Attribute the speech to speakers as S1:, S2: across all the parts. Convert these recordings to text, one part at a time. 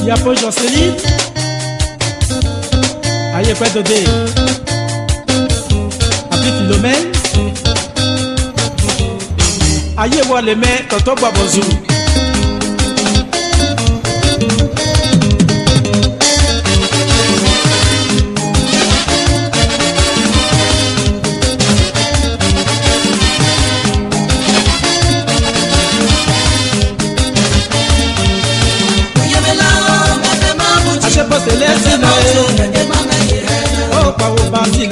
S1: Yapo Jocelyne Aïe quoi Dodé Appli Philomène Aïe voir les mains Tonton Babozou. Oh, pas au bandit.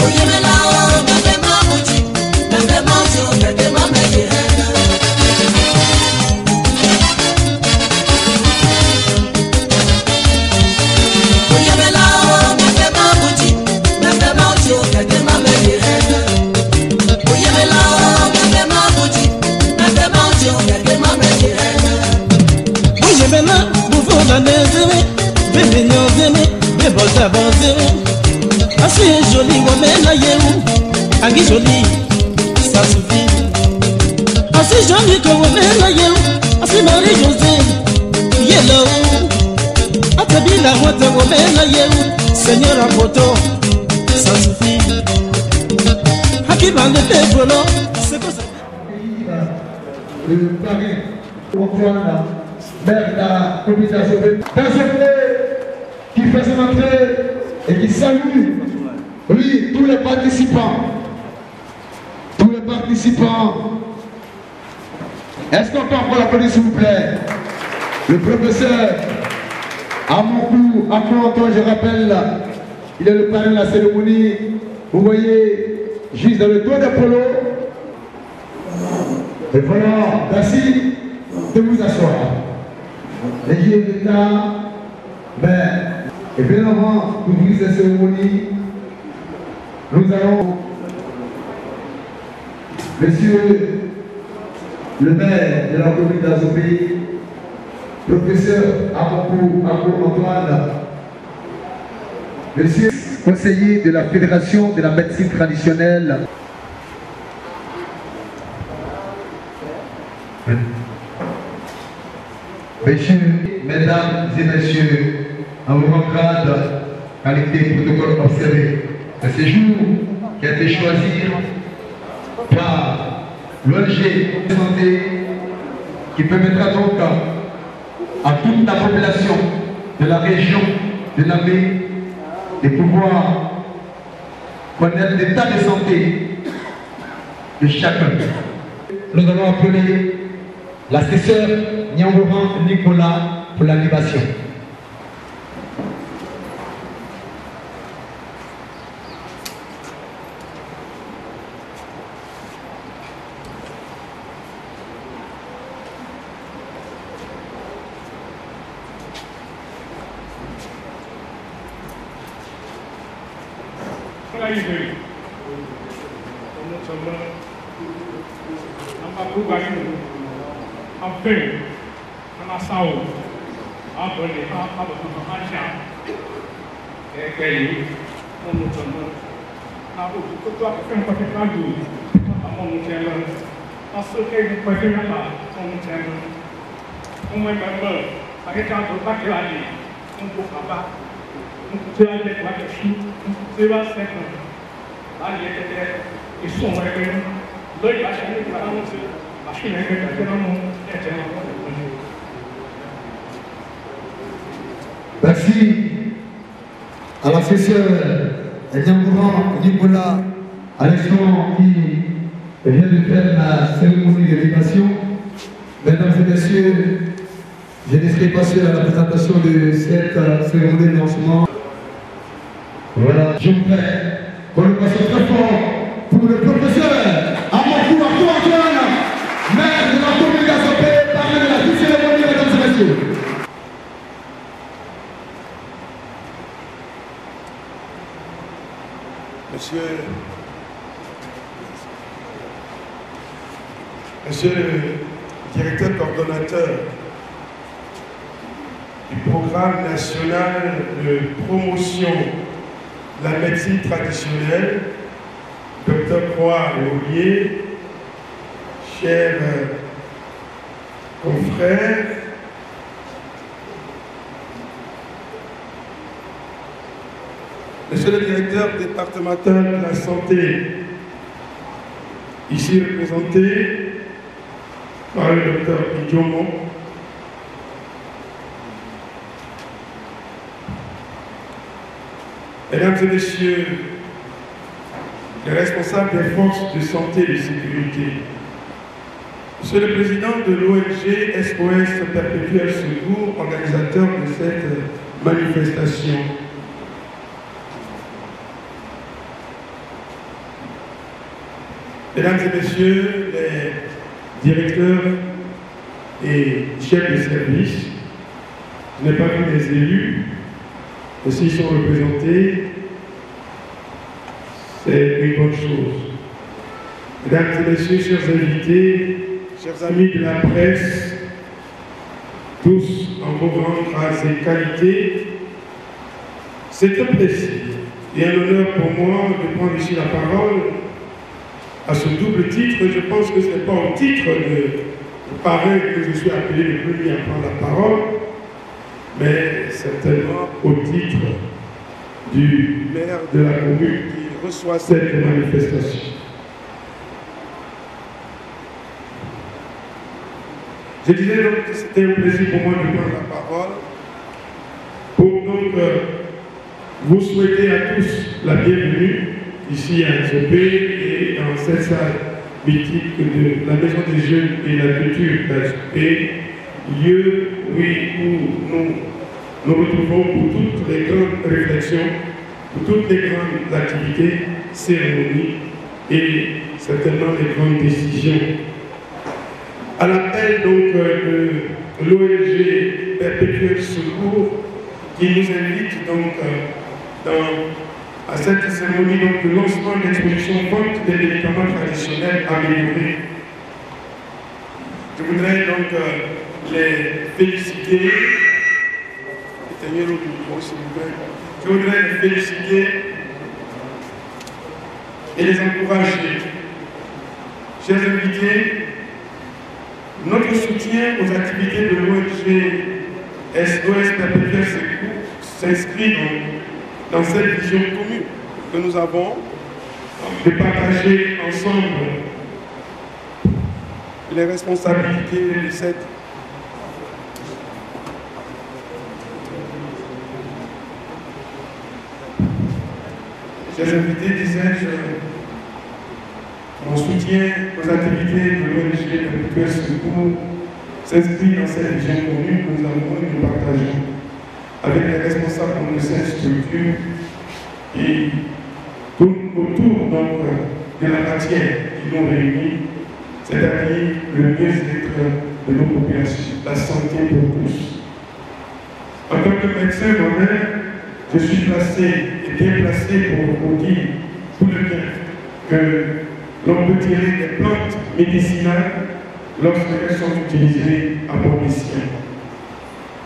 S1: Assez joli, on est Angi joli, ça suffit. Assez joli, on est assez Marie José, yellow. Atabi la moto, on est Seigneur Apoto, ça suffit. Hakiman de Pébolo, c'est quoi ça?
S2: Le Paris, Antoine, maire de la communication. Dans ce qui fait son entrée et qui salue, oui, tous les participants. Tous les participants. Est-ce qu'on peut encore l'applaudir, s'il vous plaît? Le professeur Amankou Antoine, je rappelle, il est le parrain de la cérémonie. Vous voyez, juste dans le tour de polo. Et voilà, merci de vous asseoir. Les guides d'État, et bien avant d'ouvrir cette cérémonie, nous allons, Monsieur le maire de la commune d'Azopé, professeur Amankou Antoine, Monsieur conseiller de la Fédération de la médecine traditionnelle, Messieurs, mesdames et messieurs, en vos grade, qualité protocole observé, à ce jour qui a été choisi par l'ONG Santé, qui permettra donc à toute la population de la région de Namé de pouvoir connaître l'état de santé de chacun. Nous allons appeler l'assesseur Nyangouran Nicolas pour l'animation. Merci à l'assesseur Nyangouran Nicolas à l'instant qui vient de faire la cérémonie d'élévation. Mesdames et messieurs, je laisserai passer à la présentation de cette cérémonie de lancement. Voilà, je vous prie qu'on le passe très fort pour le professeur Amankou Antoine, maire de la commune d'Azopé, parmi de la cérémonie, mesdames et messieurs.
S3: Monsieur le directeur coordonnateur du programme national de promotion de la médecine traditionnelle, Dr Croix Laulier, chers confrères, Monsieur le directeur départemental de la santé, ici représenté par le docteur Idiomo, Mesdames et Messieurs, les responsables des forces de santé et de sécurité, Monsieur le Président de l'ONG SOS Perpétuel Secours, organisateur de cette manifestation, Mesdames et Messieurs les directeurs et chefs de service, je n'ai pas vu les élus, mais s'ils sont représentés, c'est une bonne chose. Mesdames et Messieurs, chers invités, chers amis de la presse, tous en vos grandes grâces et qualités, c'est un plaisir et un honneur pour moi de prendre ici la parole à ce double titre. Je pense que ce n'est pas au titre de parrain que je suis appelé le premier à prendre la parole, mais certainement au titre du maire de la commune qui reçoit cette manifestation. Je disais donc que c'était un plaisir pour moi de prendre la parole pour donc vous souhaiter à tous la bienvenue ici à Nzopé et dans cette salle mythique de la Maison des Jeunes et la Culture d'Nzopé, lieu où nous nous retrouvons pour toutes les grandes réflexions, pour toutes les grandes activités, cérémonies et certainement les grandes décisions. À l'appel donc de l'ONG Perpétuel Secours qui nous invite donc à cette cérémonie donc, de lancement de l'exposition vente des médicaments traditionnels améliorés. Je voudrais donc les féliciter. Je voudrais les féliciter et les encourager. Chers invités, notre soutien aux activités de l'ONG SOS Perpétuel Secours s'inscrit dans cette vision commune que nous avons de partager ensemble les responsabilités de cette chers invités, disais-je, mon soutien aux activités de l'ONG Perpétuel Secours s'inscrit dans cette vision commune que nous avons et nous partageons avec les responsables de cette structure et tout autour donc, de la matière qui nous réunit, c'est-à-dire le mieux-être de nos populations, la santé pour tous. En tant que médecin moi-même, je suis placé et bien placé pour vous dire tout le bien que l'on peut tirer des plantes médicinales lorsqu'elles sont utilisées à bon escient.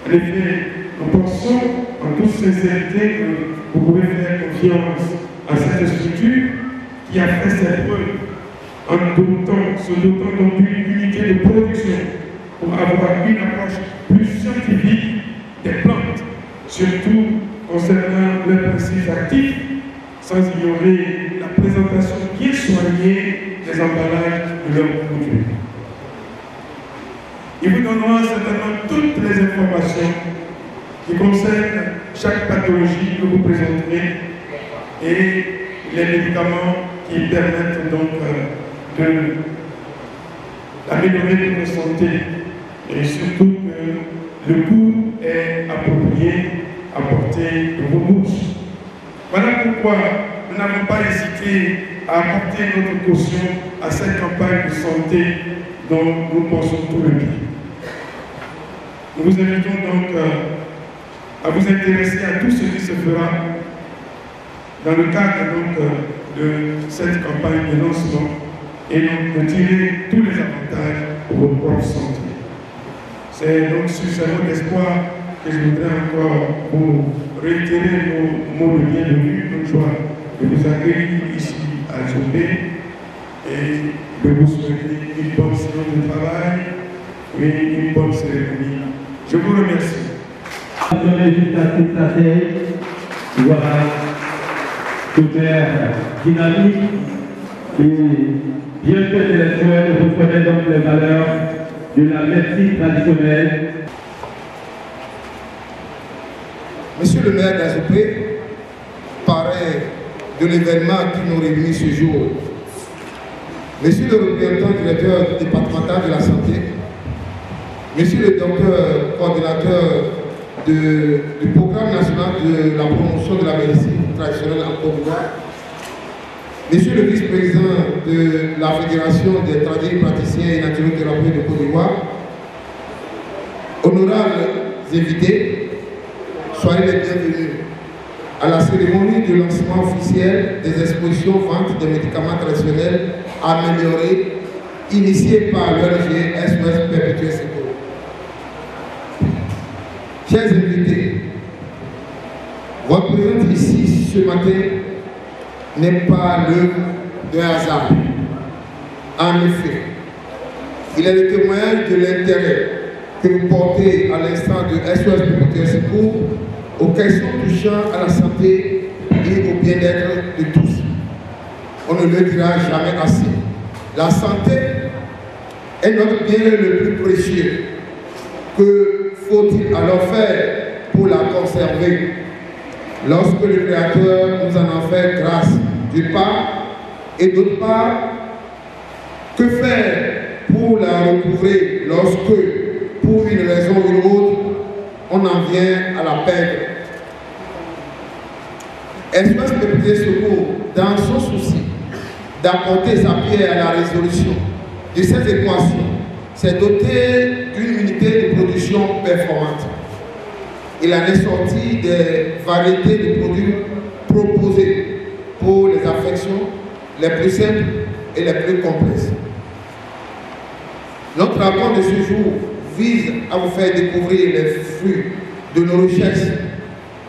S3: En effet, nous pensons en toute sincérité que vous pouvez faire confiance à cette structure qui a fait ses preuves en se dotant donc d'une unité de production pour avoir une approche plus scientifique des plantes, surtout concernant leurs principes actifs, sans ignorer la présentation bien soignée des emballages de leurs produits. Il vous donnera certainement toutes les informations qui concernent chaque pathologie que vous présenterez et les médicaments qui permettent donc d'améliorer votre santé et surtout que le coût est approprié à portée de vos bourses. Voilà pourquoi nous n'avons pas hésité à apporter notre caution à cette campagne de santé dont nous pensons tout le bien. Nous vous invitons donc à vous intéresser à tout ce qui se fera dans le cadre donc, de cette campagne de lancement et donc de tirer tous les avantages pour votre propre santé. C'est donc sur ce mot d'espoir que je voudrais encore vous réitérer nos mots de bienvenue, notre joie de vous accueillir ici à Nzopé et de vous souhaiter une bonne séance de travail et une bonne cérémonie. Je vous remercie.
S4: super dynamique et bien intellectuel, vous connaissez donc les valeurs de la médecine traditionnelle.
S5: Monsieur le maire d'Azopé, parrain de l'événement qui nous réunit ce jour, Monsieur le représentant directeur départemental de la santé, Monsieur le docteur coordinateur du programme national de la promotion de la médecine traditionnelle en Côte d'Ivoire, Monsieur le vice-président de la Fédération des tradipraticiens et naturothérapeutes de Côte d'Ivoire, honorables invités, soyez les bienvenus à la cérémonie de lancement officiel des expositions vente des médicaments traditionnels améliorés initiée par l'ONG SOS Perpétuel Secours. Chers invités, votre présence ici ce matin n'est pas l'œuvre de hasard. En effet, il est le témoignage de l'intérêt que vous portez à l'instant de SOS Perpétuel Secours aux questions touchant à la santé et au bien-être de tous. On ne le dira jamais assez. La santé est notre bien le plus précieux. Que faut-il alors faire pour la conserver? Lorsque le Créateur nous en a fait grâce, d'une part, et d'autre part, que faire pour la recouvrer lorsque, pour une raison ou une autre, on en vient à la perdre? SOS Perpétuel Secours, dans son souci d'apporter sa pierre à la résolution de cette équation, s'est doté d'une unité de production performante. Il en est sorti des variétés de produits proposés pour les affections les plus simples et les plus complexes. Notre rapport de ce jour vise à vous faire découvrir les fruits de nos recherches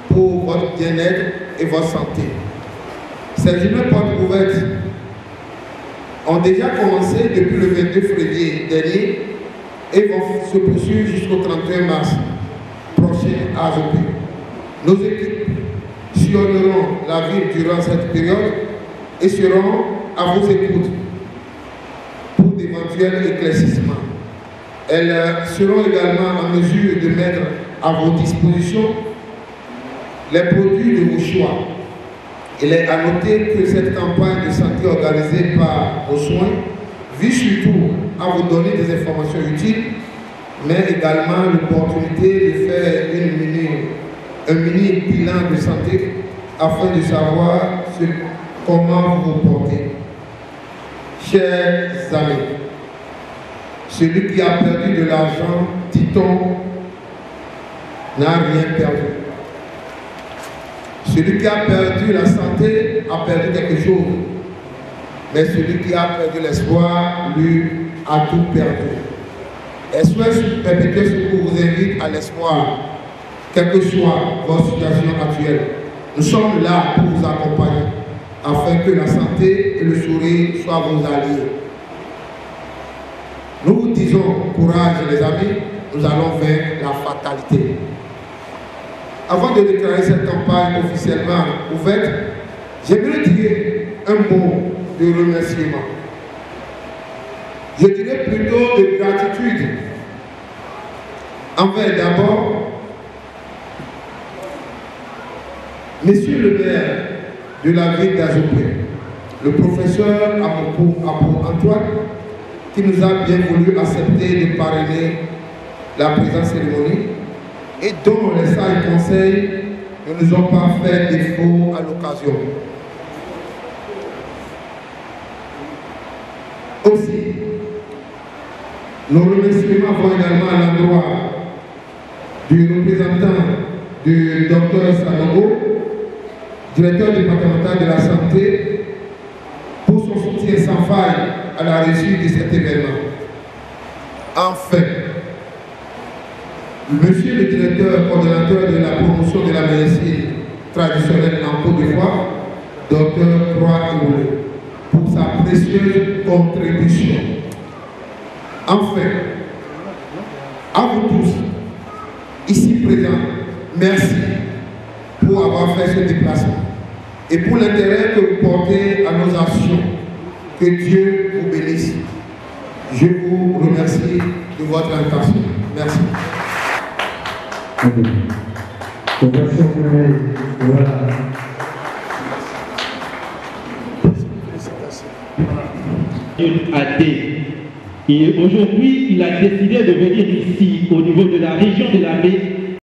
S5: pour votre bien-être et votre santé. Ces journées portes ouvertes ont déjà commencé depuis le 22 février dernier et vont se poursuivre jusqu'au 31 mars prochain à Azopé. Nos équipes sillonneront la ville durant cette période et seront à vos écoutes pour d'éventuels éclaircissements. Elles seront également en mesure de mettre à vos dispositions les produits de vos choix. Il est à noter que cette campagne de santé organisée par vos soins vise surtout à vous donner des informations utiles, mais également l'opportunité de faire un mini bilan de santé afin de savoir comment vous vous portez. Chers amis, celui qui a perdu de l'argent, dit-on, n'a rien perdu. Celui qui a perdu la santé a perdu quelque chose. Mais celui qui a perdu l'espoir, lui, a tout perdu. SOS Perpétuel Secours vous invite à l'espoir, quelle que soit votre situation actuelle. Nous sommes là pour vous accompagner, afin que la santé et le sourire soient vos alliés. Nous vous disons courage les amis, nous allons vaincre la fatalité. Avant de déclarer cette campagne officiellement ouverte, j'aimerais dire un mot de remerciement. Je dirais plutôt de gratitude envers d'abord Monsieur le maire de la ville d'Azopé, le professeur Apo Antoine, qui nous a bien voulu accepter de parrainer la présente cérémonie et dont les sages conseils ne nous ont pas fait défaut à l'occasion. Aussi, nos remerciements vont également à l'endroit du représentant du Dr Sanogo, directeur départemental de la santé, pour son soutien sans faille à la réussite de cet événement. Enfin, Monsieur le directeur coordonnateur de la promotion de la médecine traditionnelle en Côte d'Ivoire, Dr Croix Ewoulé, pour sa précieuse contribution. Enfin, à vous tous, ici présents, merci pour avoir fait ce déplacement. et pour l'intérêt que vous portez à nos actions. Que Dieu vous bénisse. Je vous remercie de votre attention. Merci.
S4: Et aujourd'hui, il a décidé de venir ici, au niveau de la région de la Baie,